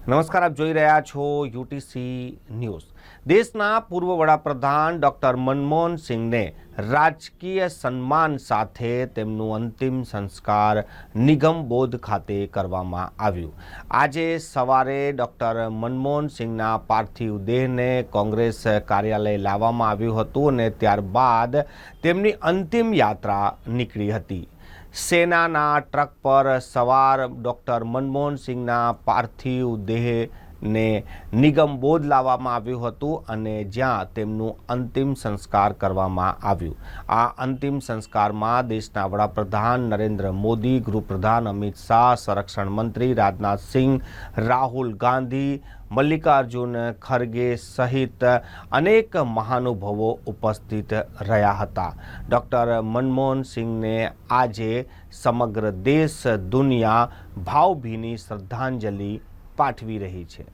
નમસ્કાર, આપ જોઈ રહ્યા છો યુટીસી ન્યૂઝ। દેશના પૂર્વ વડાપ્રધાન ડૉક્ટર મનમોહન સિંહને રાજકીય સન્માન સાથે તેમનું અંતિમ સંસ્કાર નિગમબોધ ખાતે કરવામાં આવ્યું। આજે સવારે ડૉક્ટર મનમોહન સિંહના પાર્થિવ દેહને કોંગ્રેસ કાર્યાલય લાવવામાં આવ્યું હતું અને ત્યારબાદ તેમની અંતિમ યાત્રા નીકળી હતી। સેનાના ટ્રક પર સવાર ડૉક્ટર મનમોહન સિંહના પાર્થિવ દેહને નિગમબોધ લાવવામાં આવ્યું હતું અને જ્યાં તેમનું અંતિમ સંસ્કાર કરવામાં આવ્યું। આ અંતિમ સંસ્કારમાં દેશના વડાપ્રધાન નરેન્દ્ર મોદી, ગૃહપ્રધાન અમિત શાહ, સંરક્ષણ મંત્રી રાજનાથ સિંહ, રાહુલ ગાંધી, મલ્લિકાર્જુન ખરગે સહિત અનેક મહાનુભાવો ઉપસ્થિત રહ્યા હતા। ડૉક્ટર મનમોહન સિંહને આજે સમગ્ર દેશ દુનિયા ભાવભીની શ્રદ્ધાંજલિ પાઠવી રહી છે।